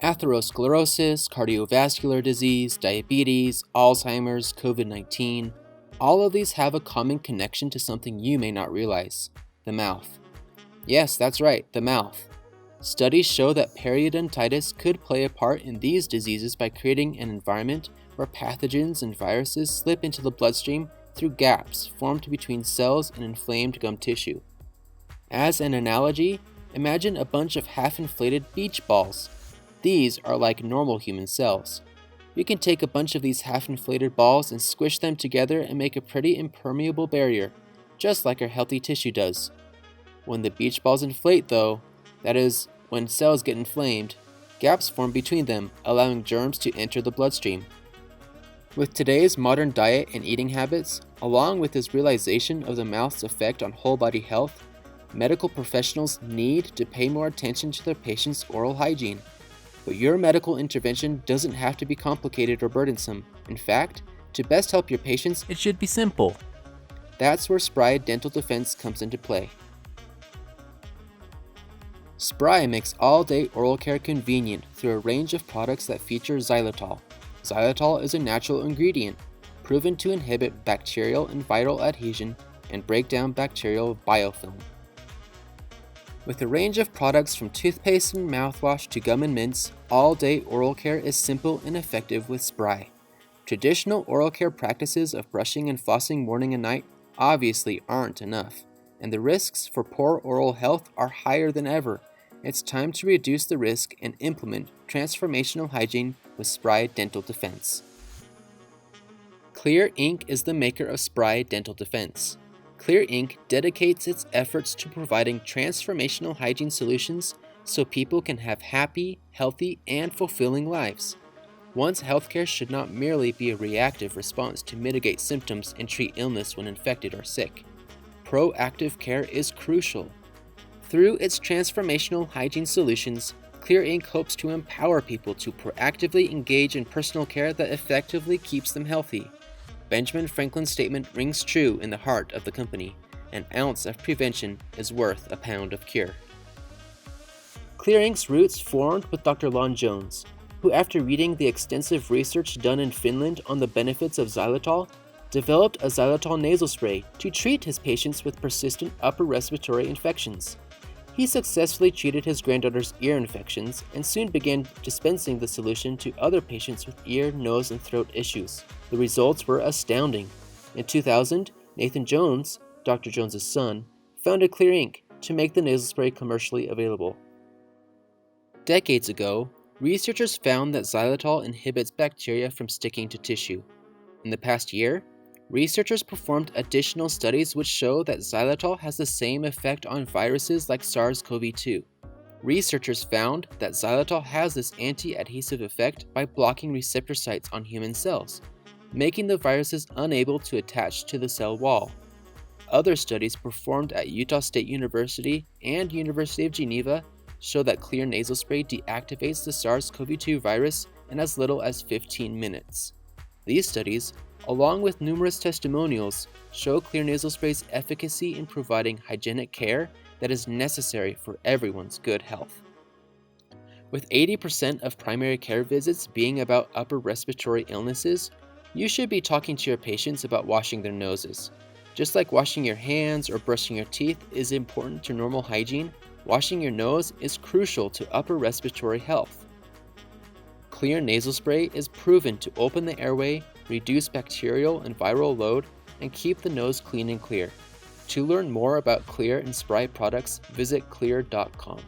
Atherosclerosis, cardiovascular disease, diabetes, Alzheimer's, COVID-19, all of these have a common connection to something you may not realize: the mouth. Yes, that's right, the mouth. Studies show that periodontitis could play a part in these diseases by creating an environment where pathogens and viruses slip into the bloodstream through gaps formed between cells and inflamed gum tissue. As an analogy, imagine a bunch of half-inflated beach balls. These are like normal human cells. You can take a bunch of these half-inflated balls and squish them together and make a pretty impermeable barrier, just like our healthy tissue does. When the beach balls inflate though, that is, when cells get inflamed, gaps form between them, allowing germs to enter the bloodstream. With today's modern diet and eating habits, along with this realization of the mouth's effect on whole body health, medical professionals need to pay more attention to their patients' oral hygiene. But your medical intervention doesn't have to be complicated or burdensome. In fact, to best help your patients, it should be simple. That's where Spry Dental Defense comes into play. Spry makes all-day oral care convenient through a range of products that feature xylitol. Xylitol is a natural ingredient, proven to inhibit bacterial and viral adhesion and break down bacterial biofilm. With a range of products from toothpaste and mouthwash to gum and mints, all-day oral care is simple and effective with Spry. Traditional oral care practices of brushing and flossing morning and night obviously aren't enough, and the risks for poor oral health are higher than ever. It's time to reduce the risk and implement transformational hygiene with Spry Dental Defense. Xlear Inc. is the maker of Spry Dental Defense. Xlear Inc. dedicates its efforts to providing transformational hygiene solutions so people can have happy, healthy, and fulfilling lives. One's healthcare should not merely be a reactive response to mitigate symptoms and treat illness when infected or sick. Proactive care is crucial. Through its transformational hygiene solutions, Xlear Inc. hopes to empower people to proactively engage in personal care that effectively keeps them healthy. Benjamin Franklin's statement rings true in the heart of the company: an ounce of prevention is worth a pound of cure. Xlear Inc.'s roots formed with Dr. Lon Jones, who, after reading the extensive research done in Finland on the benefits of xylitol, developed a xylitol nasal spray to treat his patients with persistent upper respiratory infections. He successfully treated his granddaughter's ear infections and soon began dispensing the solution to other patients with ear, nose, and throat issues. The results were astounding. In 2000, Nathan Jones, Dr. Jones's son, founded Xlear Inc. to make the nasal spray commercially available. Decades ago, researchers found that xylitol inhibits bacteria from sticking to tissue. In the past year, researchers performed additional studies which show that xylitol has the same effect on viruses like SARS-CoV-2. Researchers found that xylitol has this anti-adhesive effect by blocking receptor sites on human cells, making the viruses unable to attach to the cell wall. Other studies performed at Utah State University and University of Geneva show that Xlear nasal spray deactivates the SARS-CoV-2 virus in as little as 15 minutes. These studies, along with numerous testimonials, show Xlear nasal spray's efficacy in providing hygienic care that is necessary for everyone's good health. With 80% of primary care visits being about upper respiratory illnesses, you should be talking to your patients about washing their noses. Just like washing your hands or brushing your teeth is important to normal hygiene, washing your nose is crucial to upper respiratory health. Xlear nasal spray is proven to open the airway, reduce bacterial and viral load, and keep the nose clean and clear. To learn more about Xlear and Spry products, visit xlear.com.